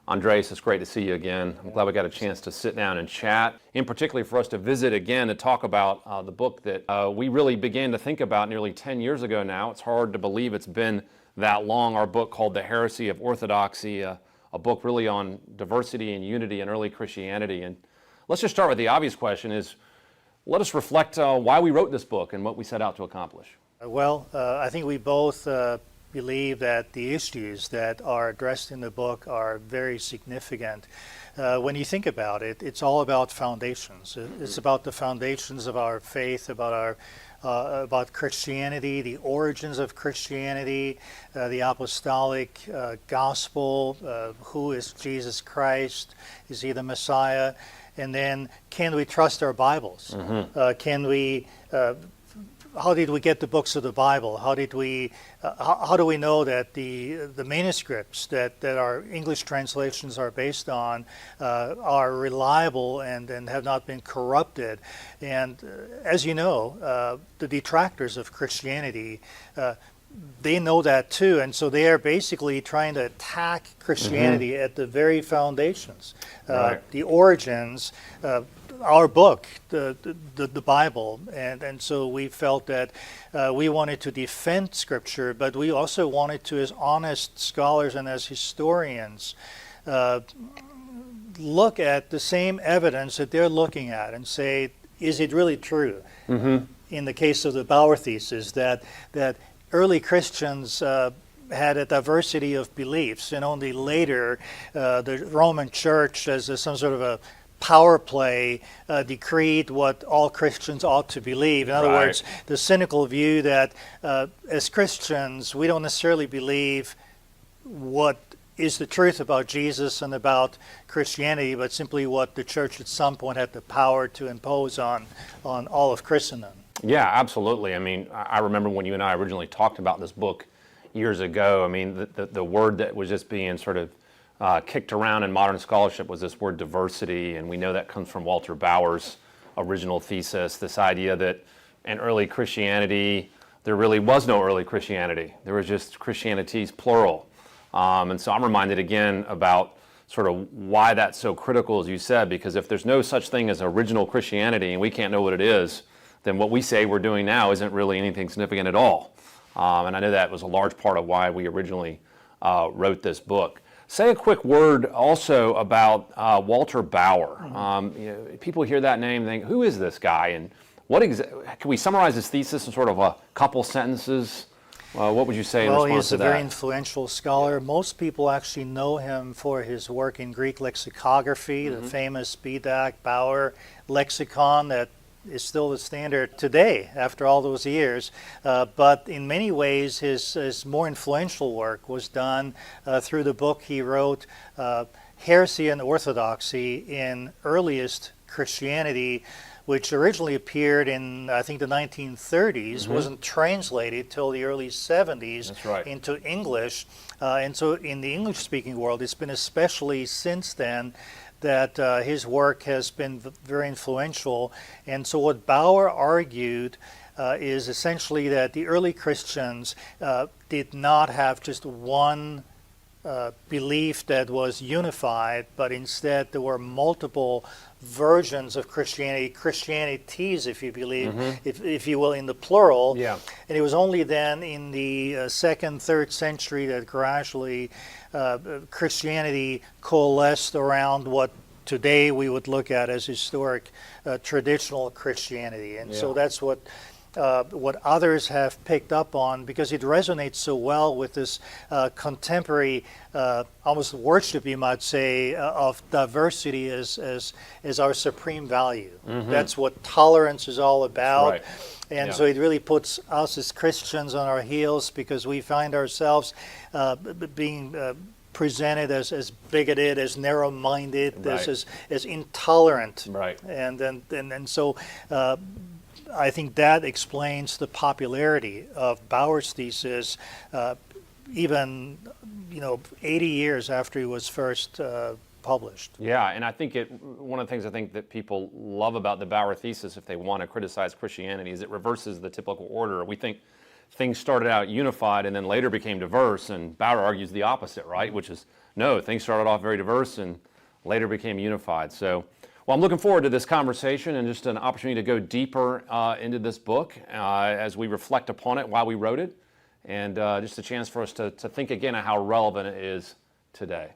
Andreas, it's great to see you again. I'm glad we got a chance to sit down and chat, and particularly for us to visit again and talk about the book that we really began to think about nearly 10 years ago now. It's hard to believe it's been that long. Our book called The Heresy of Orthodoxy, a book really on diversity and unity in early Christianity. And let's just start with the obvious question is, let us reflect why we wrote this book and what we set out to accomplish. Well, I think we both believe that the issues that are addressed in the book are very significant. When you think about it, it's all about foundations. It's about the foundations of our faith, about Christianity, the origins of Christianity, the apostolic gospel, who is Jesus Christ, is he the Messiah, and then can we trust our Bibles? How did we get the books of the Bible? How do we know that the manuscripts that our English translations are based on are reliable and have not been corrupted? And as you know, the detractors of Christianity, they know that too, and so they are basically trying to attack Christianity at the very foundations, the origins. Our book, the Bible, and so we felt that we wanted to defend Scripture, but we also wanted to, as honest scholars and as historians, look at the same evidence that they're looking at and say, is it really true? In the case of the Bauer thesis, that early Christians had a diversity of beliefs, and only later the Roman Church, as some sort of a power play, decreed what all Christians ought to believe. In other words, the cynical view that as Christians we don't necessarily believe what is the truth about Jesus and about Christianity, but simply what the church at some point had the power to impose on all of Christendom. Yeah, absolutely. I mean, I remember when you and I originally talked about this book years ago. I mean, the word that was just being sort of kicked around in modern scholarship was this word diversity, and we know that comes from Walter Bauer's original thesis, this idea that in early Christianity, there really was no early Christianity. There was just Christianities, plural. And so I'm reminded again about sort of why that's so critical, as you said, because if there's no such thing as original Christianity and we can't know what it is, then what we say we're doing now isn't really anything significant at all. And I know that was a large part of why we originally wrote this book. Say a quick word also about Walter Bauer. People hear that name and think, who is this guy? And can we summarize his thesis in sort of a couple sentences? What would you say in response to that? Well, he's a very influential scholar. Most people actually know him for his work in Greek lexicography, the famous Bauer lexicon that is still the standard today after all those years. But in many ways, his more influential work was done through the book he wrote, Heresy and Orthodoxy in Earliest Christianity, which originally appeared in, I think, the 1930s, wasn't translated till the early 70s into English. And so in the English-speaking world, it's been especially since then that his work has been very influential. And so what Bauer argued is essentially that the early Christians did not have just one belief that was unified, but instead there were multiple versions of Christianity, Christianities, if you believe, if you will, in the plural. And it was only then in the second, third century that gradually Christianity coalesced around what today we would look at as historic traditional Christianity. And so that's what others have picked up on, because it resonates so well with this contemporary, almost worship, you might say, of diversity as our supreme value. That's what tolerance is all about. And so it really puts us as Christians on our heels, because we find ourselves being presented as bigoted, as narrow-minded, as intolerant. And so I think that explains the popularity of Bauer's thesis, even 80 years after he was first published. Yeah, and I think one of the things I think that people love about the Bauer thesis, if they want to criticize Christianity, is it reverses the typical order. We think things started out unified and then later became diverse, and Bauer argues the opposite, right? Which is, no, things started off very diverse and later became unified. So, well, I'm looking forward to this conversation and just an opportunity to go deeper into this book as we reflect upon it while we wrote it, and just a chance for us to think again of how relevant it is today.